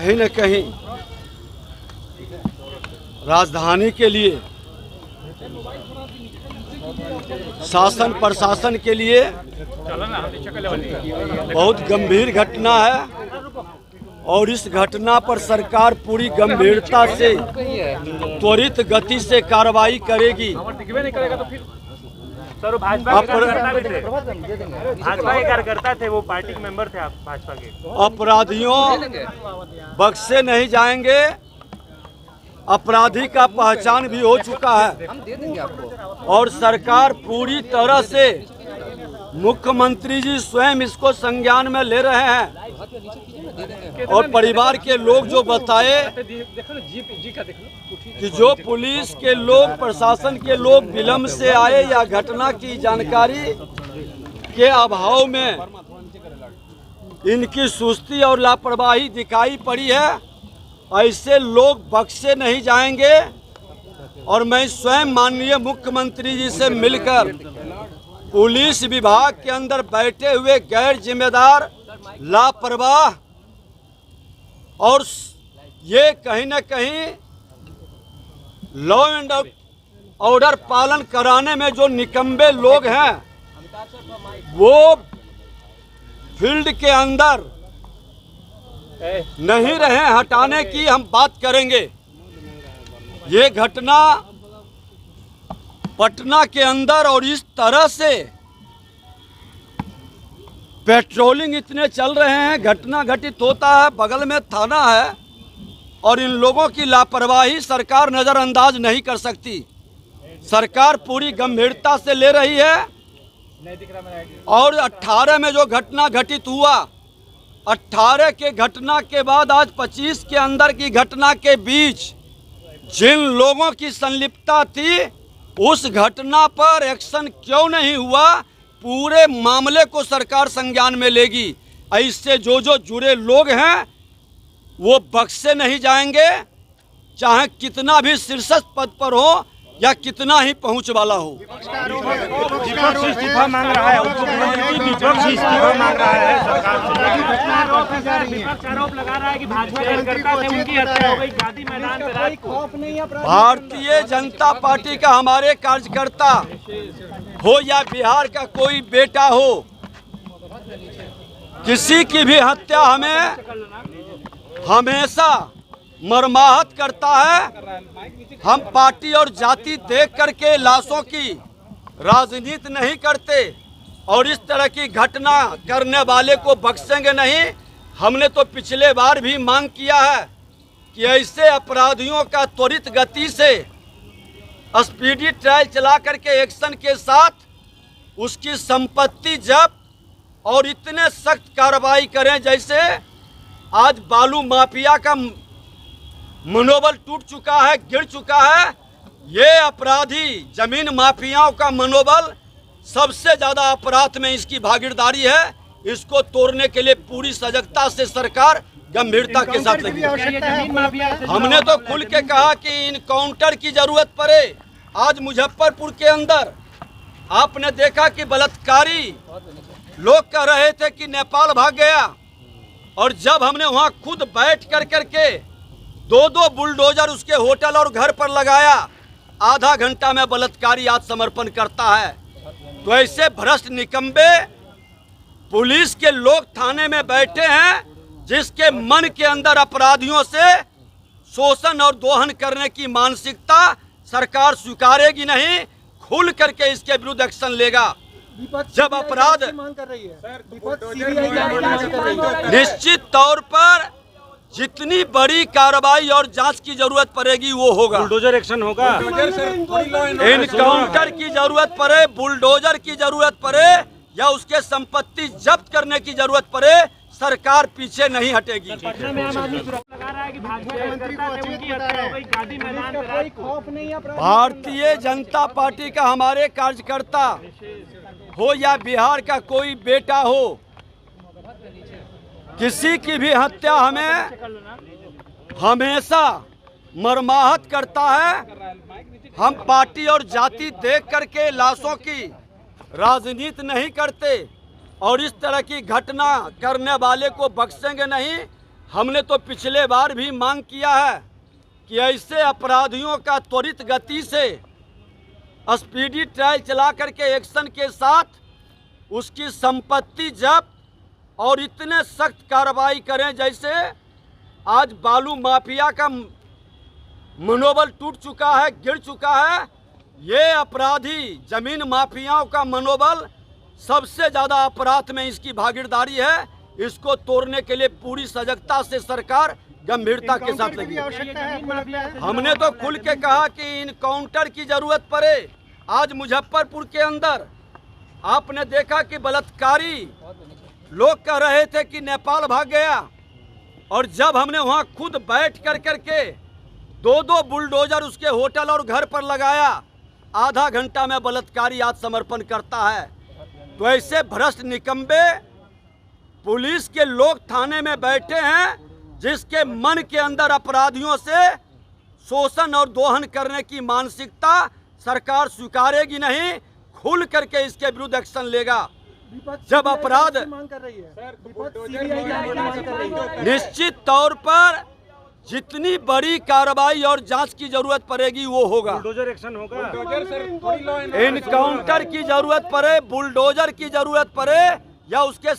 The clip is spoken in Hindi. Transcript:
कहीं न कहीं राजधानी के लिए, शासन प्रशासन के लिए बहुत गंभीर घटना है और इस घटना पर सरकार पूरी गंभीरता से त्वरित गति से कार्रवाई करेगी। सर भाजपा के कार्यकर्ता थे, वो पार्टी के मेंबर थे आप भाजपा के। अपराधियों बख्शे नहीं जाएंगे। अपराधी का पहचान भी हो चुका है और सरकार पूरी तरह से, मुख्यमंत्री जी स्वयं इसको संज्ञान में ले रहे हैं और परिवार के लोग जो बताए कि जो पुलिस के लोग, प्रशासन के लोग विलम्ब से आए या घटना की जानकारी के अभाव में इनकी सुस्ती और लापरवाही दिखाई पड़ी है, ऐसे लोग बख्शे नहीं जाएंगे। और मैं स्वयं माननीय मुख्यमंत्री जी से मिलकर पुलिस विभाग के अंदर बैठे हुए गैर जिम्मेदार, लापरवाह और ये कहीं न कहीं लॉ एंड ऑर्डर पालन कराने में जो निकम्बे लोग हैं, वो फील्ड के अंदर नहीं रहे, हटाने की हम बात करेंगे। ये घटना पटना के अंदर और इस तरह से पेट्रोलिंग इतने चल रहे हैं, घटना घटित होता है, बगल में थाना है और इन लोगों की लापरवाही सरकार नज़रअंदाज नहीं कर सकती। सरकार पूरी गंभीरता से ले रही है और 18 में जो घटना घटित हुआ, 18 के घटना के बाद आज 25 के अंदर की घटना के बीच जिन लोगों की संलिप्तता थी, उस घटना पर एक्शन क्यों नहीं हुआ? पूरे मामले को सरकार संज्ञान में लेगी। ऐसे जो जुड़े लोग हैं वो बख्शे नहीं जाएंगे, चाहे कितना भी शीर्षस्थ पद पर हो या कितना ही पहुंच वाला हो। इस्तीफा मांग रहा है, इस्तीफा मांग रहा है सरकार से। विपक्ष आरोप लगा रहा है कि भाजपा कार्यकर्ता थे, उनकी हत्या हो गई गांधी मैदान में रात को। भारतीय जनता पार्टी का हमारे कार्यकर्ता हो या बिहार का कोई बेटा हो, किसी की भी हत्या हमें हमेशा मर्माहत करता है। हम पार्टी और जाति देख करके लाशों की राजनीति नहीं करते और इस तरह की घटना करने वाले को बख्शेंगे नहीं। हमने तो पिछले बार भी मांग किया है कि ऐसे अपराधियों का त्वरित गति से स्पीडी ट्रायल चला करके एक्शन के साथ उसकी संपत्ति जब्त और इतने सख्त कार्रवाई करें जैसे आज बालू माफिया का मनोबल टूट चुका है, गिर चुका है। ये अपराधी जमीन माफियाओं का मनोबल सबसे ज़्यादा अपराध में इसकी भागीदारी है। इसको तोड़ने के लिए पूरी सजगता से सरकार गंभीरता के साथ लगी। हमने तो खुल के कहा कि इनकाउंटर की जरूरत पड़े। आज मुजफ्फरपुर के अंदर आपने देखा कि बलात्कारी लोग कह रहे थे कि नेपाल भाग गया और जब हमने वहां खुद बैठ करके 2-2 बुलडोजर उसके होटल और घर पर लगाया, आधा घंटा में बलात्कारी आत्मसमर्पण करता है। तो ऐसे भ्रष्ट निकम्बे पुलिस के लोग थाने में बैठे हैं, जिसके मन के अंदर अपराधियों से शोषण और दोहन करने की मानसिकता सरकार स्वीकारेगी नहीं। खुल करके इसके विरुद्ध एक्शन लेगा। जब अपराध निश्चित तौर पर जितनी बड़ी कार्रवाई और जांच की जरूरत पड़ेगी वो होगा। बुलडोजर एक्शन होगा, इनकाउंटर की जरूरत पड़े, बुलडोजर की जरूरत पड़े या उसके संपत्ति जब्त करने की जरूरत पड़े, सरकार पीछे नहीं हटेगी। भारतीय जनता पार्टी का हमारे कार्यकर्ता हो या बिहार का कोई बेटा हो, किसी की भी हत्या हमें हमेशा मर्माहत करता है। हम पार्टी और जाति देख करके लाशों की राजनीति नहीं करते और इस तरह की घटना करने वाले को बख्शेंगे नहीं। हमने तो पिछले बार भी मांग किया है कि ऐसे अपराधियों का त्वरित गति से स्पीडी ट्रायल चला करके एक्शन के साथ उसकी संपत्ति जब्त और इतने सख्त कार्रवाई करें जैसे आज बालू माफिया का मनोबल टूट चुका है, गिर चुका है। ये अपराधी जमीन माफियाओं का मनोबल सबसे ज़्यादा अपराध में इसकी भागीदारी है। इसको तोड़ने के लिए पूरी सजगता से सरकार गंभीरता के साथ लगी। हमने तो खुल के कहा कि इनकाउंटर की जरूरत पड़े। आज मुजफ्फरपुर के अंदर आपने देखा कि बलात्कारी लोग कह रहे थे कि नेपाल भाग गया, और जब हमने वहां खुद बैठ कर करके दो बुलडोजर उसके होटल और घर पर लगाया, आधा घंटा में बलात्कारी आत्मसमर्पण करता है। तो ऐसे भ्रष्ट निकम्बे पुलिस के लोग थाने में बैठे हैं जिसके मन के अंदर अपराधियों से शोषण और दोहन करने की मानसिकता सरकार स्वीकारेगी नहीं। खुल करके इसके विरुद्ध एक्शन लेगा। जब अपराध निश्चित तौर पर जितनी बड़ी कार्रवाई और जांच की जरूरत पड़ेगी वो होगा। बुलडोजर एक्शन होगा, इनकाउंटर की जरूरत पड़े, बुलडोजर की जरूरत पड़े या उसके